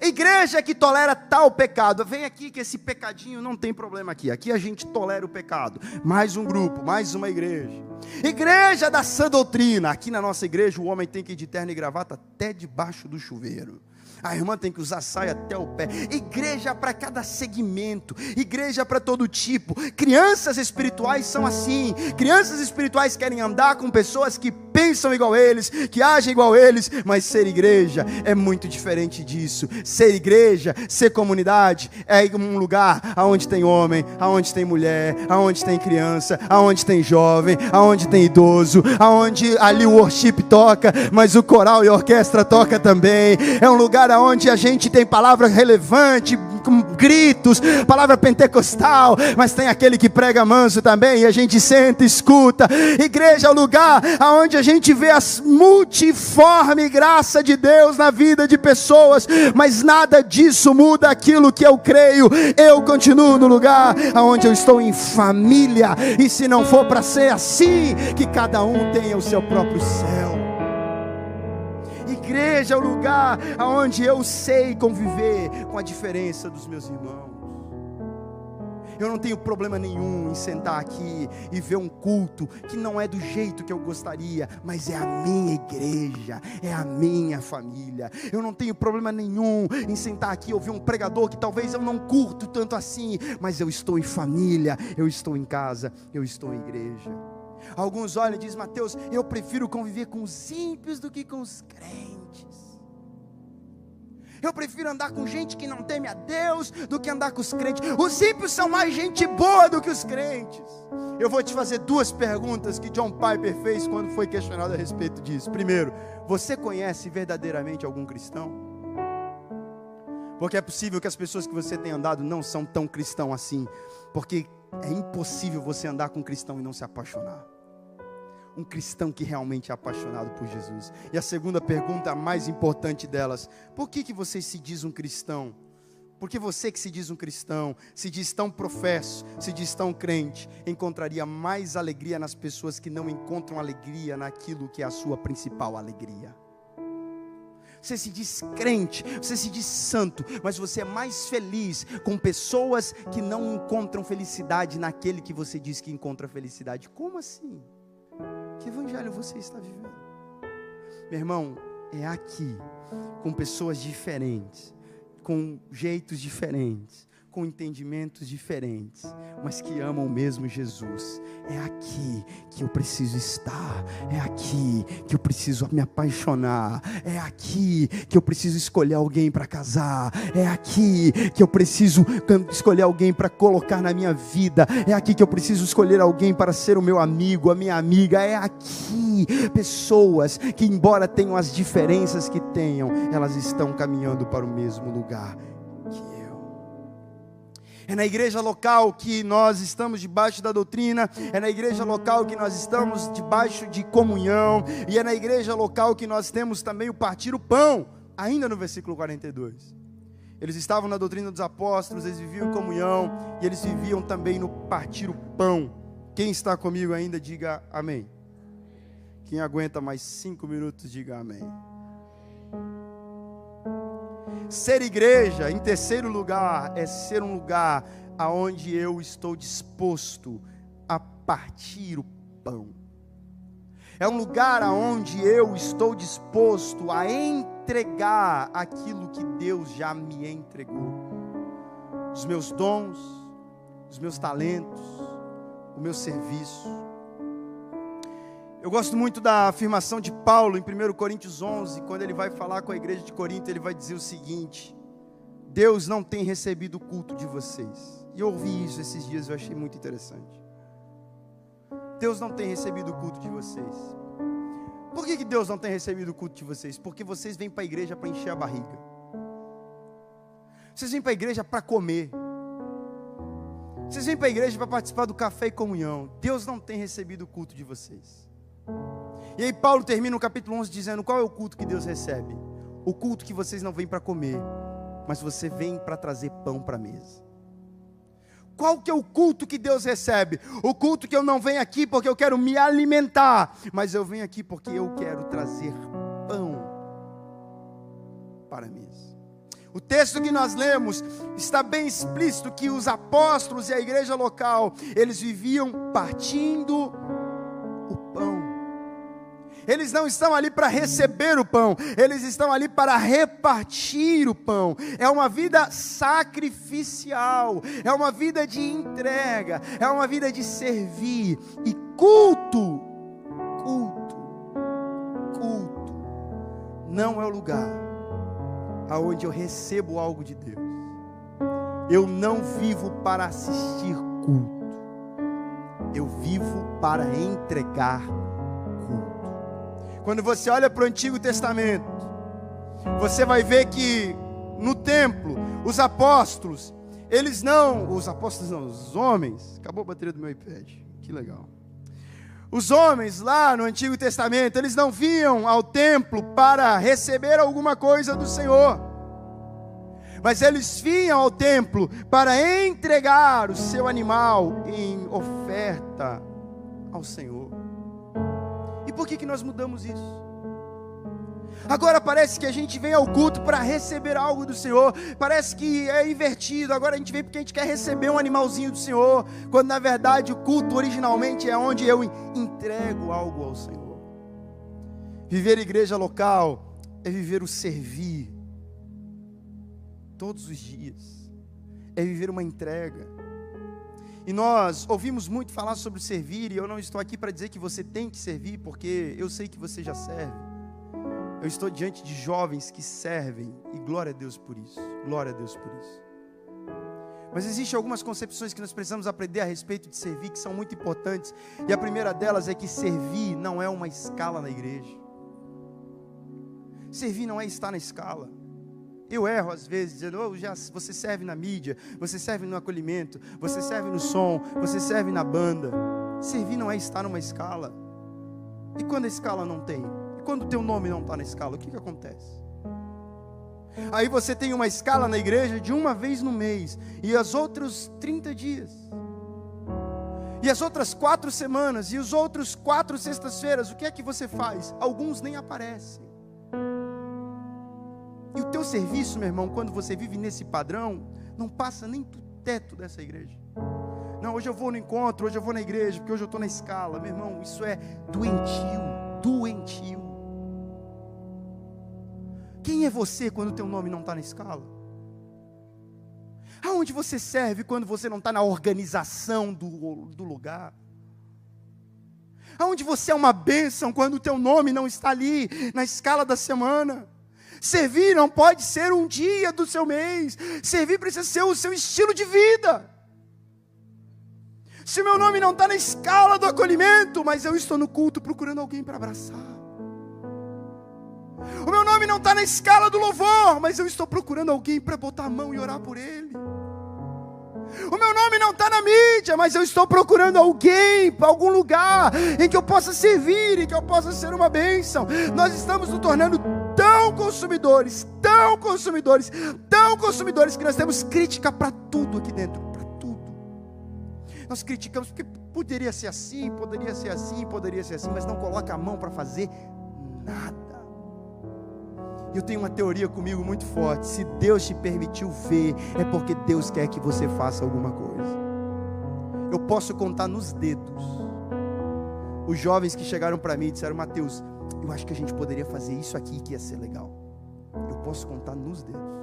Igreja que tolera tal pecado, vem aqui que esse pecadinho não tem problema aqui. Aqui a gente tolera o pecado. Mais um grupo, mais uma igreja. Igreja da sã doutrina. Aqui na nossa igreja o homem tem que ir de terno e gravata até debaixo do chuveiro. A irmã tem que usar saia até o pé. Igreja para cada segmento, igreja para todo tipo. Crianças espirituais são assim. Crianças espirituais querem andar com pessoas que pensam igual a eles, que agem igual a eles. Mas ser igreja é muito diferente disso. Ser igreja, ser comunidade, é um lugar onde tem homem, onde tem mulher, onde tem criança, onde tem jovem, onde tem idoso, onde ali o worship toca, mas o coral e a orquestra toca também. É um lugar onde a gente tem palavra relevante, com gritos, palavra pentecostal, mas tem aquele que prega manso também, e a gente senta, escuta. Igreja é o lugar onde a gente vê a multiforme graça de Deus na vida de pessoas, mas nada disso muda aquilo que eu creio. Eu continuo no lugar onde eu estou em família, e se não for para ser assim, que cada um tenha o seu próprio céu. Igreja é o lugar onde eu sei conviver com a diferença dos meus irmãos. Eu não tenho problema nenhum em sentar aqui e ver um culto que não é do jeito que eu gostaria, mas é a minha igreja, é a minha família. Eu não tenho problema nenhum em sentar aqui e ouvir um pregador que talvez eu não curto tanto assim, mas eu estou em família, eu estou em casa, eu estou em igreja. Alguns olham e dizem, Mateus, eu prefiro conviver com os ímpios do que com os crentes. Eu prefiro andar com gente que não teme a Deus do que andar com os crentes. Os ímpios são mais gente boa do que os crentes. Eu vou te fazer duas perguntas que John Piper fez quando foi questionado a respeito disso. Primeiro, você conhece verdadeiramente algum cristão? Porque é possível que as pessoas que você tem andado não são tão cristão assim. Porque é impossível você andar com um cristão e não se apaixonar. Um cristão que realmente é apaixonado por Jesus. E a segunda pergunta, a mais importante delas: por que você se diz um cristão? Porque você que se diz um cristão, se diz tão professo, se diz tão crente, encontraria mais alegria nas pessoas que não encontram alegria naquilo que é a sua principal alegria. Você se diz crente, você se diz santo, mas você é mais feliz com pessoas que não encontram felicidade naquele que você diz que encontra felicidade. Como assim? Que evangelho você está vivendo? Meu irmão, é aqui, com pessoas diferentes, com jeitos diferentes, com entendimentos diferentes, mas que amam o mesmo Jesus. É aqui que eu preciso estar, é aqui que eu preciso me apaixonar, é aqui que eu preciso escolher alguém para casar, é aqui que eu preciso escolher alguém para colocar na minha vida, é aqui que eu preciso escolher alguém para ser o meu amigo, a minha amiga. É aqui, pessoas que, embora tenham as diferenças que tenham, elas estão caminhando para o mesmo lugar. É na igreja local que nós estamos debaixo da doutrina, é na igreja local que nós estamos debaixo de comunhão, e é na igreja local que nós temos também o partir o pão, ainda no versículo 42. Eles estavam na doutrina dos apóstolos, eles viviam em comunhão, e eles viviam também no partir o pão. Quem está comigo ainda, diga amém. Quem aguenta mais 5 minutos, diga amém. Ser igreja, em terceiro lugar, é ser um lugar aonde eu estou disposto a partir o pão. É um lugar aonde eu estou disposto a entregar aquilo que Deus já me entregou. Os meus dons, os meus talentos, o meu serviço. Eu gosto muito da afirmação de Paulo em 1 Coríntios 11, quando ele vai falar com a igreja de Corinto, ele vai dizer o seguinte: Deus não tem recebido o culto de vocês. E eu ouvi isso esses dias, eu achei muito interessante. Deus não tem recebido o culto de vocês. Por que Deus não tem recebido o culto de vocês? Porque vocês vêm para a igreja para encher a barriga. Vocês vêm para a igreja para comer. Vocês vêm para a igreja para participar do café e comunhão. Deus não tem recebido o culto de vocês. E aí Paulo termina o capítulo 11 dizendo: qual é o culto que Deus recebe? O culto que vocês não vêm para comer, mas você vem para trazer pão para a mesa. Qual que é o culto que Deus recebe? O culto que eu não venho aqui porque eu quero me alimentar, mas eu venho aqui porque eu quero trazer pão para a mesa. O texto que nós lemos está bem explícito que os apóstolos e a igreja local, eles viviam partindo o pão. Eles não estão ali para receber o pão, eles estão ali para repartir o pão. É uma vida sacrificial, é uma vida de entrega, é uma vida de servir. E culto não é o lugar aonde eu recebo algo de Deus. Eu não vivo para assistir culto, eu vivo para entregar culto. Quando você olha para o Antigo Testamento, você vai ver que no templo, os apóstolos, os homens, acabou a bateria do meu iPad, que legal. Os homens lá no Antigo Testamento, eles não vinham ao templo para receber alguma coisa do Senhor, mas eles vinham ao templo para entregar o seu animal em oferta ao Senhor. E por que nós mudamos isso? Agora parece que a gente vem ao culto para receber algo do Senhor. Parece que é invertido. Agora a gente vem porque a gente quer receber um animalzinho do Senhor, quando na verdade o culto originalmente é onde eu entrego algo ao Senhor. Viver igreja local é viver o servir todos os dias, é viver uma entrega. E nós ouvimos muito falar sobre servir, e eu não estou aqui para dizer que você tem que servir, porque eu sei que você já serve. Eu estou diante de jovens que servem, e glória a Deus por isso, glória a Deus por isso. Mas existem algumas concepções que nós precisamos aprender a respeito de servir, que são muito importantes, e a primeira delas é que servir não é uma escala na igreja. Servir não é estar na escala. Eu erro às vezes, dizendo: você serve na mídia, você serve no acolhimento, você serve no som, você serve na banda. Servir não é estar numa escala. E quando a escala não tem? E quando o teu nome não está na escala, o que acontece? Aí você tem uma escala na igreja de uma vez no mês, e os outros 30 dias, e as outras 4 semanas, e os outros 4 sextas-feiras. O que é que você faz? Alguns nem aparecem. E o teu serviço, meu irmão, quando você vive nesse padrão, não passa nem do teto dessa igreja. Não, hoje eu vou no encontro, hoje eu vou na igreja, porque hoje eu estou na escala. Meu irmão, isso é doentio, doentio. Quem é você quando o teu nome não está na escala? Aonde você serve quando você não está na organização do lugar? Aonde você é uma bênção quando o teu nome não está ali na escala da semana? Servir não pode ser um dia do seu mês. Servir precisa ser o seu estilo de vida. Se o meu nome não está na escala do acolhimento, mas eu estou no culto procurando alguém para abraçar. O meu nome não está na escala do louvor, mas eu estou procurando alguém para botar a mão e orar por ele. O meu nome não está na mídia, mas eu estou procurando alguém para algum lugar em que eu possa servir, em que eu possa ser uma bênção. Nós estamos nos tornando tão consumidores, que nós temos crítica para tudo aqui dentro, para tudo. Nós criticamos porque poderia ser assim, mas não coloca a mão para fazer nada. Eu tenho uma teoria comigo muito forte: se Deus te permitiu ver, é porque Deus quer que você faça alguma coisa. Eu posso contar nos dedos os jovens que chegaram para mim e disseram: Mateus, eu acho que a gente poderia fazer isso aqui que ia ser legal. Eu posso contar nos dedos.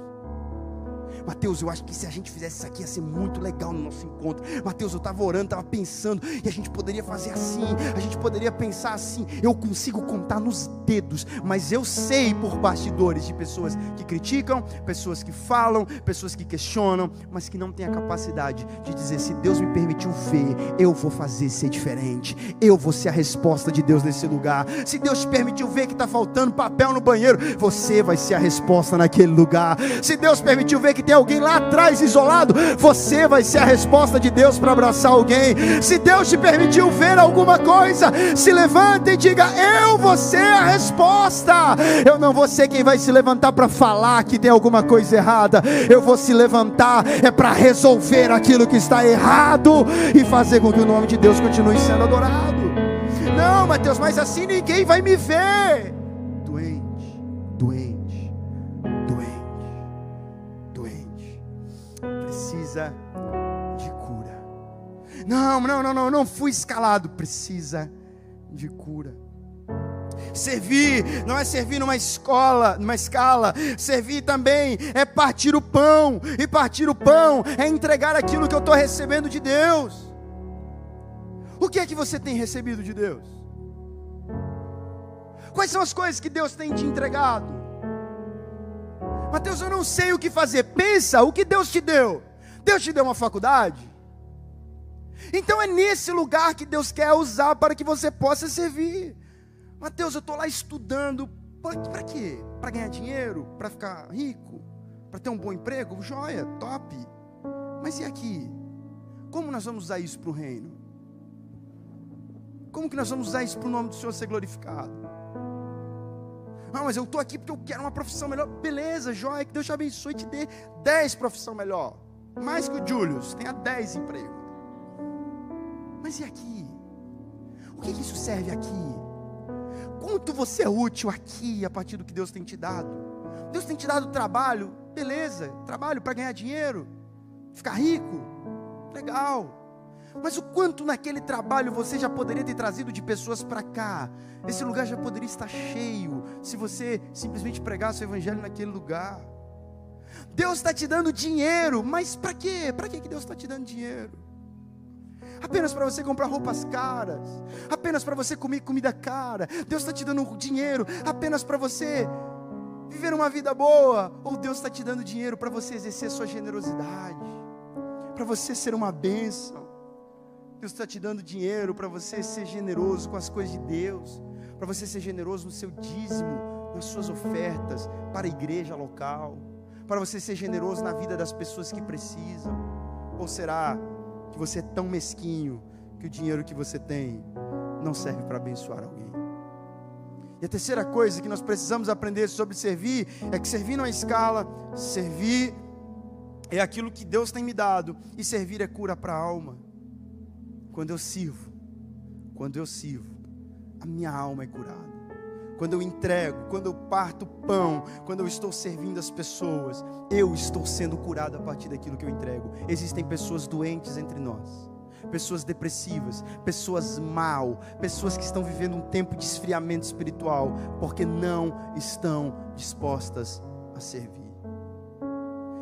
Mateus, eu acho que se a gente fizesse isso aqui ia ser muito legal no nosso encontro. Mateus, eu estava orando, estava pensando, e a gente poderia fazer assim, a gente poderia pensar assim. Eu consigo contar nos dedos, mas eu sei por bastidores de pessoas que criticam, pessoas que falam, pessoas que questionam, mas que não têm a capacidade de dizer: se Deus me permitiu ver, eu vou fazer ser diferente, eu vou ser a resposta de Deus nesse lugar. Se Deus te permitiu ver que está faltando papel no banheiro, você vai ser a resposta naquele lugar. Se Deus permitiu ver que tem alguém lá atrás isolado, você vai ser a resposta de Deus para abraçar alguém. Se Deus te permitiu ver alguma coisa, se levanta e diga: eu vou ser a resposta. Eu não vou ser quem vai se levantar para falar que tem alguma coisa errada. Eu vou se levantar para resolver aquilo que está errado e fazer com que o nome de Deus continue sendo adorado. Não, Mateus, mas assim ninguém vai me ver. Doente. Precisa de cura. Não fui escalado. Precisa de cura. Servir não é servir numa escala. Servir também é partir o pão. E partir o pão é entregar aquilo que eu estou recebendo de Deus. O que é que você tem recebido de Deus? Quais são as coisas que Deus tem te entregado? Mateus, eu não sei o que fazer. Pensa o que Deus te deu. Deus te deu uma faculdade? Então é nesse lugar que Deus quer usar para que você possa servir. Mateus, eu estou lá estudando. Para quê? Para ganhar dinheiro? Para ficar rico? Para ter um bom emprego? Joia, top. Mas e aqui? Como nós vamos usar isso para o reino? Como que nós vamos usar isso para o nome do Senhor ser glorificado? Mas eu estou aqui porque eu quero uma profissão melhor. Beleza, joia, que Deus te abençoe e te dê 10 profissões melhor. Mais que o Julius, tenha 10 empregos. Mas e aqui? O que isso serve aqui? Quanto você é útil aqui a partir do que Deus tem te dado? Deus tem te dado trabalho, beleza, trabalho para ganhar dinheiro, ficar rico, legal. Mas o quanto naquele trabalho você já poderia ter trazido de pessoas para cá? Esse lugar já poderia estar cheio se você simplesmente pregasse o evangelho naquele lugar. Deus está te dando dinheiro, mas para quê? Para que Deus está te dando dinheiro? Apenas para você comprar roupas caras? Apenas para você comer comida cara? Deus está te dando dinheiro apenas para você viver uma vida boa? Ou Deus está te dando dinheiro para você exercer sua generosidade? Para você ser uma bênção? Deus está te dando dinheiro para você ser generoso com as coisas de Deus, para você ser generoso no seu dízimo, nas suas ofertas para a igreja local, para você ser generoso na vida das pessoas que precisam? Ou será que você é tão mesquinho que o dinheiro que você tem não serve para abençoar alguém? E a terceira coisa que nós precisamos aprender sobre servir é que servir não é escala, servir é aquilo que Deus tem me dado, e servir é cura para a alma. Quando eu sirvo, a minha alma é curada. Quando eu entrego, quando eu parto pão, quando eu estou servindo as pessoas, eu estou sendo curado a partir daquilo que eu entrego. Existem pessoas doentes entre nós, pessoas depressivas, pessoas mal, pessoas que estão vivendo um tempo de esfriamento espiritual, porque não estão dispostas a servir.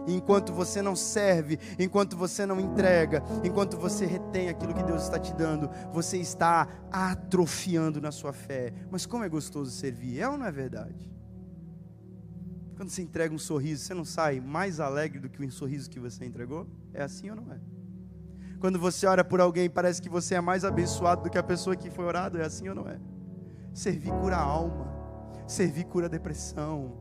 E enquanto você não serve, enquanto você não entrega, enquanto você retém aquilo que Deus está te dando, você está atrofiando na sua fé. Mas como é gostoso servir, é ou não é verdade? Quando você entrega um sorriso, você não sai mais alegre do que o sorriso que você entregou? É assim ou não é? Quando você ora por alguém, parece que você é mais abençoado do que a pessoa que foi orado, é assim ou não é? Servir cura a alma, servir cura a depressão,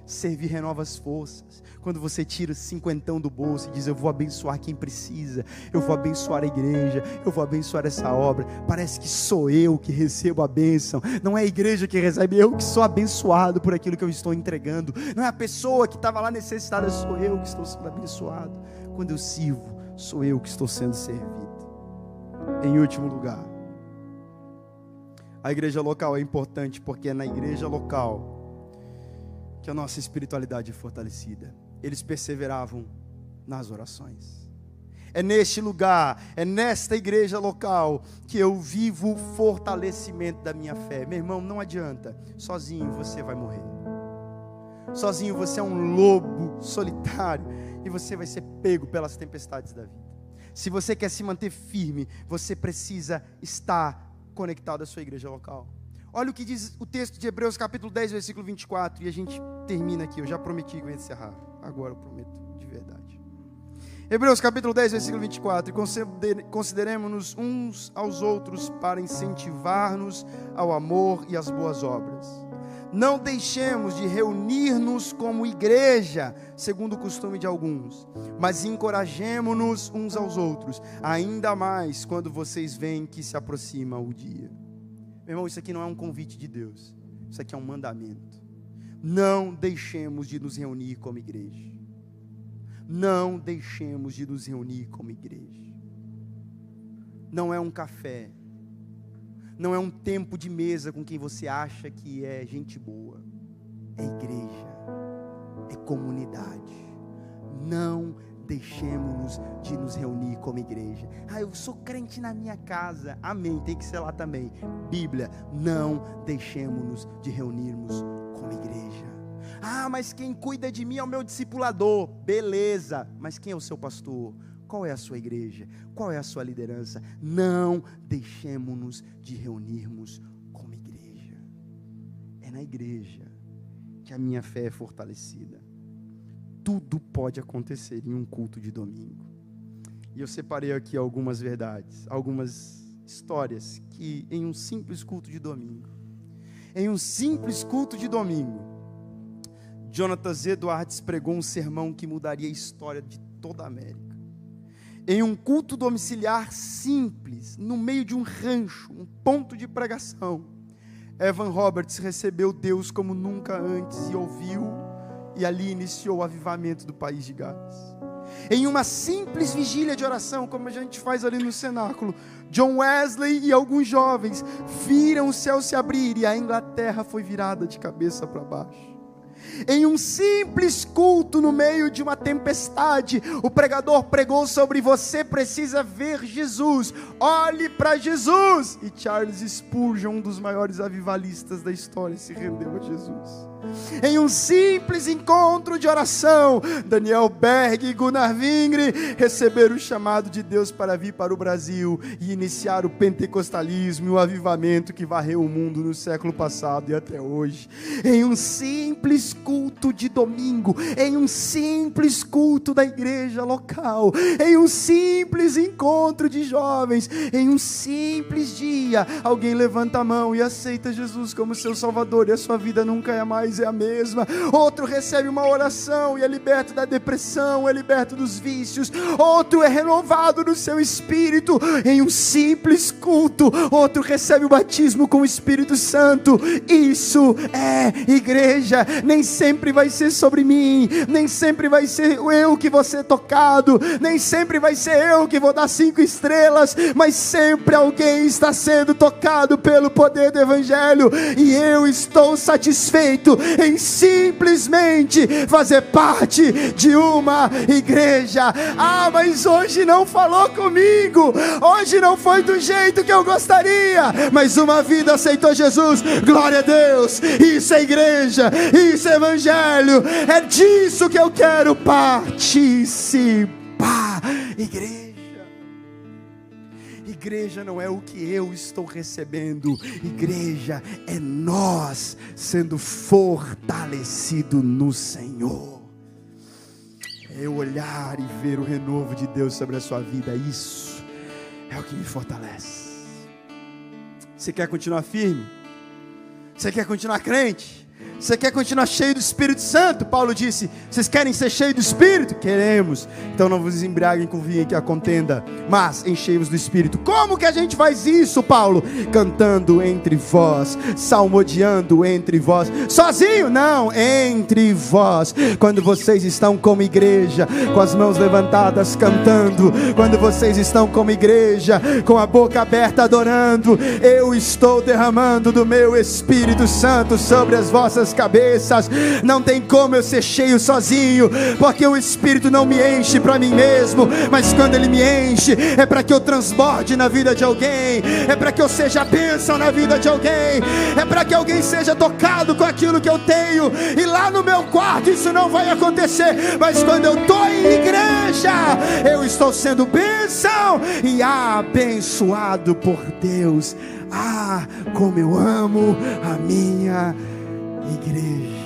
servir renova as forças. Quando você tira 50 do bolso e diz: eu vou abençoar quem precisa, eu vou abençoar a igreja, eu vou abençoar essa obra, parece que sou eu que recebo a bênção, não é a igreja que recebe, eu que sou abençoado por aquilo que eu estou entregando, não é a pessoa que estava lá necessitada, sou eu que estou sendo abençoado. Quando eu sirvo, sou eu que estou sendo servido. Em último lugar, a igreja local é importante, porque é na igreja local que a nossa espiritualidade é fortalecida. Eles perseveravam nas orações. É neste lugar, é nesta igreja local que eu vivo o fortalecimento da minha fé. Meu irmão, não adianta, sozinho você vai morrer. Sozinho você é um lobo solitário e você vai ser pego pelas tempestades da vida. Se você quer se manter firme, você precisa estar conectado à sua igreja local. Olha o que diz o texto de Hebreus capítulo 10, versículo 24, e a gente termina aqui. Eu já prometi que eu ia encerrar, agora eu prometo de verdade. Hebreus capítulo 10, versículo 24, e consideremos-nos uns aos outros para incentivar-nos ao amor e às boas obras. Não deixemos de reunir-nos como igreja, segundo o costume de alguns, mas encorajemo-nos uns aos outros, ainda mais quando vocês veem que se aproxima o dia. Meu irmão, isso aqui não é um convite de Deus, isso aqui é um mandamento. Não deixemos de nos reunir como igreja. Não deixemos de nos reunir como igreja. Não é um café, não é um tempo de mesa com quem você acha que é gente boa. É igreja, é comunidade. Não deixemos-nos de nos reunir como igreja. Eu sou crente na minha casa. Amém, tem que ser lá também. Bíblia, não deixemos-nos de reunirmos como igreja. Mas quem cuida de mim é o meu discipulador. Beleza, mas quem é o seu pastor? Qual é a sua igreja? Qual é a sua liderança? Não deixemos-nos de reunirmos como igreja. É na igreja que a minha fé é fortalecida. Tudo pode acontecer em um culto de domingo. E eu separei aqui algumas verdades, algumas histórias que em um simples culto de domingo, Jonathan Edwards pregou um sermão que mudaria a história de toda a América. Em um culto domiciliar simples, no meio de um rancho, um ponto de pregação, Evan Roberts recebeu Deus como nunca antes e ouviu, e ali iniciou o avivamento do país de Gales. Em uma simples vigília de oração, como a gente faz ali no cenáculo, John Wesley e alguns jovens viram o céu se abrir e a Inglaterra foi virada de cabeça para baixo. Em um simples culto no meio de uma tempestade, o pregador pregou sobre: você precisa ver Jesus, olhe para Jesus. E Charles Spurgeon, um dos maiores avivalistas da história, se rendeu a Jesus. Em um simples encontro de oração, Daniel Berg e Gunnar Vingre receberam o chamado de Deus para vir para o Brasil e iniciar o pentecostalismo e o avivamento que varreu o mundo no século passado e até hoje. Em um simples culto de domingo, em um simples culto da igreja local, em um simples encontro de jovens, em um simples dia, alguém levanta a mão e aceita Jesus como seu Salvador, e a sua vida nunca é mais a mesma. Outro recebe uma oração e é liberto da depressão, é liberto dos vícios. Outro é renovado no seu espírito em um simples culto. Outro recebe o batismo com o Espírito Santo. Isso é igreja, nem sempre vai ser sobre mim, nem sempre vai ser eu que vou ser tocado, nem sempre vai ser eu que vou dar 5 estrelas, mas sempre alguém está sendo tocado pelo poder do Evangelho, e eu estou satisfeito em simplesmente fazer parte de uma igreja. Mas hoje não falou comigo, hoje não foi do jeito que eu gostaria, mas uma vida aceitou Jesus, glória a Deus. Isso é igreja, isso é Evangelho, é disso que eu quero participar. Igreja não é o que eu estou recebendo, igreja é nós sendo fortalecido no Senhor. É eu olhar e ver o renovo de Deus sobre a sua vida, isso é o que me fortalece. Você quer continuar firme? Você quer continuar crente? Você quer continuar cheio do Espírito Santo? Paulo disse, vocês querem ser cheios do Espírito? Queremos. Então não vos embriaguem com vinho que a contenda, mas enchei-vos do Espírito. Como que a gente faz isso, Paulo? Cantando entre vós, salmodiando entre vós. Sozinho? Não, entre vós. Quando vocês estão como igreja, com as mãos levantadas cantando, quando vocês estão como igreja, com a boca aberta adorando, eu estou derramando do meu Espírito Santo sobre as vossas cabeças. Não tem como eu ser cheio sozinho, porque o Espírito não me enche para mim mesmo, mas quando Ele me enche, é para que eu transborde na vida de alguém, é para que eu seja bênção na vida de alguém, é para que alguém seja tocado com aquilo que eu tenho. E lá no meu quarto isso não vai acontecer, mas quando eu estou em igreja, eu estou sendo bênção e abençoado por Deus. Como eu amo a minha igreja.